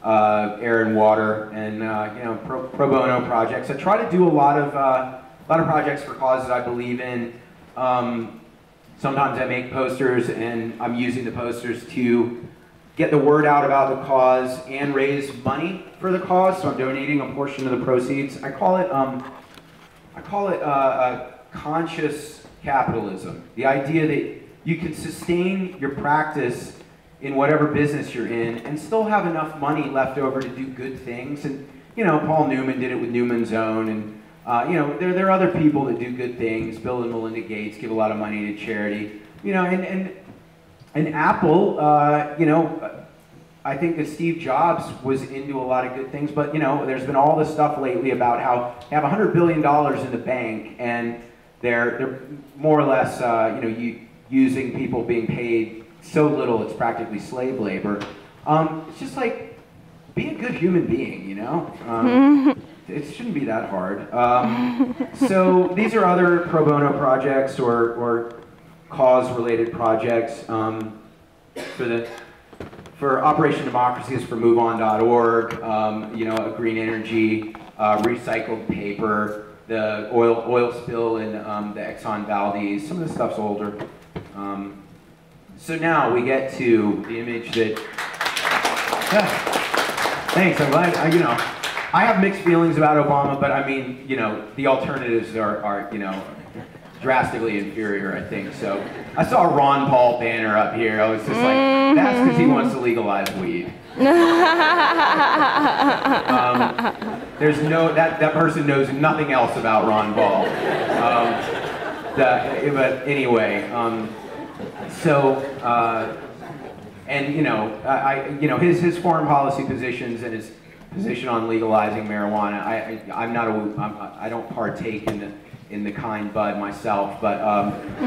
air and water, and you know, pro bono projects. I try to do a lot of projects for causes I believe in. Sometimes I make posters, and I'm using the posters to get the word out about the cause and raise money for the cause. So I'm donating a portion of the proceeds. I call it conscious capitalism. The idea that you can sustain your practice in whatever business you're in and still have enough money left over to do good things. And you know, Paul Newman did it with Newman's Own, and you know, there are other people that do good things. Bill and Melinda Gates give a lot of money to charity. You know, and Apple, you know, I think that Steve Jobs was into a lot of good things, but you know, there's been all this stuff lately about how they have $100 billion in the bank, and they're more or less, you know, using people being paid so little it's practically slave labor. It's just like, be a good human being, you know. It shouldn't be that hard. So these are other pro bono projects or cause-related projects. For Operation Democracy is for MoveOn.org, you know, green energy, recycled paper, the oil spill in the Exxon Valdez. Some of the stuff's older. So now we get to the image that. Thanks. I'm glad. You know. I have mixed feelings about Obama, but I mean, you know, the alternatives are you know, drastically inferior, I think. So I saw a Ron Paul banner up here. I was just like, that's because he wants to legalize weed. There's no, that person knows nothing else about Ron Paul. But anyway, and you know, you know, his foreign policy positions and his position on legalizing marijuana, I don't partake in the kind bud myself, but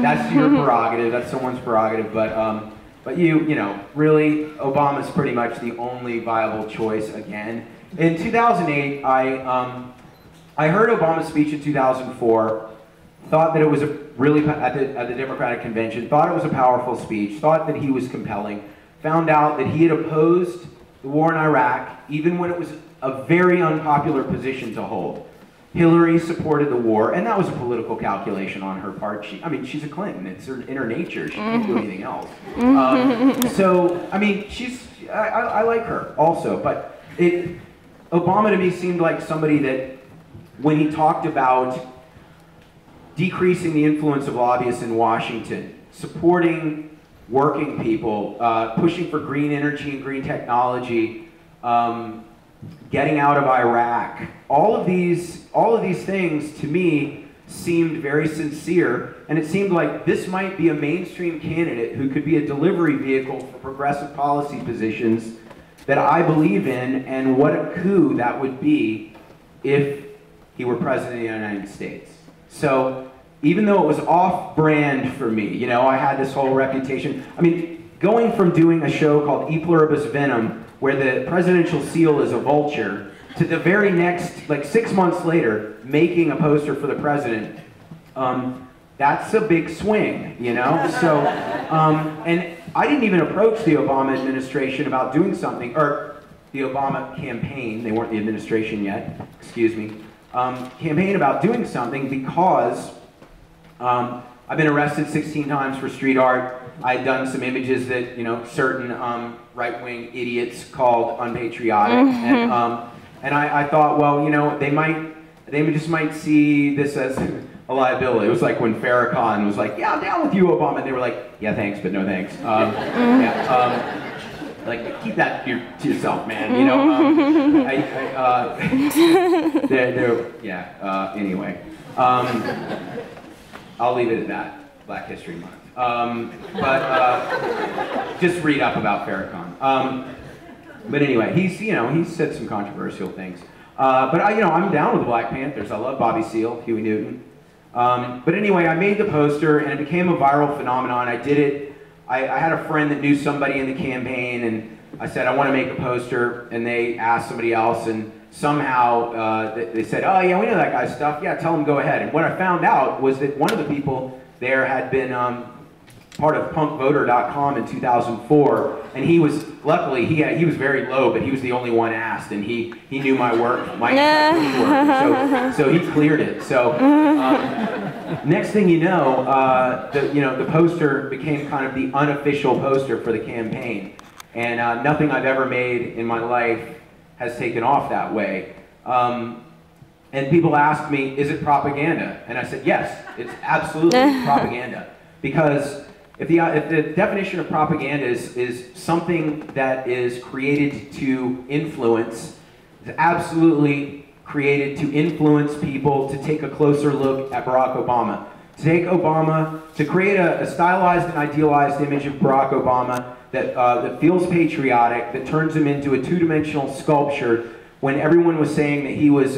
that's your prerogative. That's someone's prerogative. But you know, really, Obama's pretty much the only viable choice again. In 2008, I heard Obama's speech in 2004. Thought that it was a really at the Democratic convention. Thought it was a powerful speech. Thought that he was compelling. Found out that he had opposed the war in Iraq, even when it was a very unpopular position to hold. Hillary supported the war, and that was a political calculation on her part. I mean, she's a Clinton. It's in her nature. She can't do anything else. So, I mean, I like her also, but Obama to me seemed like somebody that, when he talked about decreasing the influence of lobbyists in Washington, supporting working people, pushing for green energy and green technology, getting out of Iraq. All of these things to me seemed very sincere, and it seemed like this might be a mainstream candidate who could be a delivery vehicle for progressive policy positions that I believe in, and what a coup that would be if he were president of the United States. So even though it was off-brand for me, you know, I had this whole reputation. I mean, going from doing a show called E Pluribus Venom, where the presidential seal is a vulture, to the very next, like 6 months later, making a poster for the president, that's a big swing, you know? So, and I didn't even approach the Obama administration about doing something, or the Obama campaign, they weren't the administration yet, excuse me, campaign about doing something because I've been arrested 16 times for street art. I had done some images that, you know, certain right-wing idiots called unpatriotic, and I thought, well, you know, they just might see this as a liability. It was like when Farrakhan was like, yeah, I'm down with you, Obama, and they were like, yeah, thanks, but no thanks. Like, keep that to yourself, man, you know? Anyway. I'll leave it at that, Black History Month. Just read up about Farrakhan. But anyway, he's said some controversial things. But I'm down with the Black Panthers. I love Bobby Seale, Huey Newton. But anyway, I made the poster, and it became a viral phenomenon. I did it. I had a friend that knew somebody in the campaign, and I said, I want to make a poster, and they asked somebody else, and somehow they said, oh yeah, we know that guy's stuff. Yeah, tell him go ahead. And what I found out was that one of the people there had been part of punkvoter.com in 2004, and he was, luckily, he was very low, but he was the only one asked, and he knew my work, so he cleared it. So next thing you know, the poster became kind of the unofficial poster for the campaign, and nothing I've ever made in my life has taken off that way. And people asked me, is it propaganda? And I said, yes, it's absolutely propaganda. Because if the definition of propaganda is something that is created to influence, it's absolutely created to influence people to take a closer look at Barack Obama. To create a stylized and idealized image of Barack Obama that feels patriotic, that turns him into a two-dimensional sculpture when everyone was saying that he was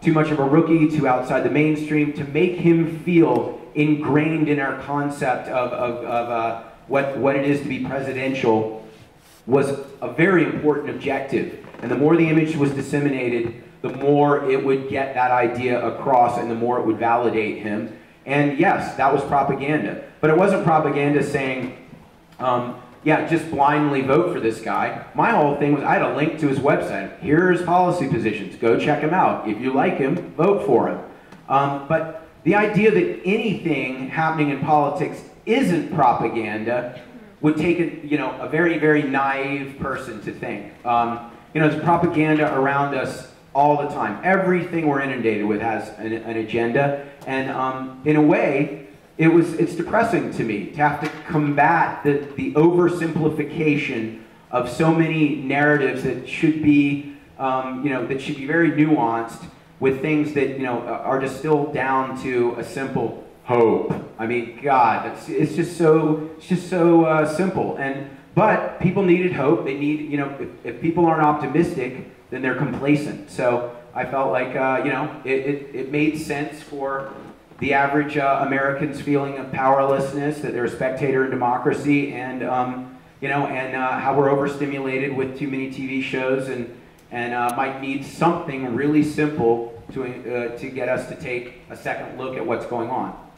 too much of a rookie, too outside the mainstream, to make him feel ingrained in our concept of what it is to be presidential was a very important objective. And the more the image was disseminated, the more it would get that idea across and the more it would validate him. And yes, that was propaganda. But it wasn't propaganda saying, yeah, just blindly vote for this guy. My whole thing was, I had a link to his website. Here's policy positions. Go check him out. If you like him, vote for him. But the idea that anything happening in politics isn't propaganda would take a very, very naive person to think. There's propaganda around us all the time. Everything we're inundated with has an agenda. And in a way, it's depressing to me to have to combat the oversimplification of so many narratives that should be, very nuanced with things that are distilled down to a simple hope. I mean, God, it's just so simple. But people needed hope. They need, if people aren't optimistic, then they're complacent. So I felt like it made sense for the average American's feeling of powerlessness, that they're a spectator in democracy, and how we're overstimulated with too many TV shows, and might need something really simple to get us to take a second look at what's going on.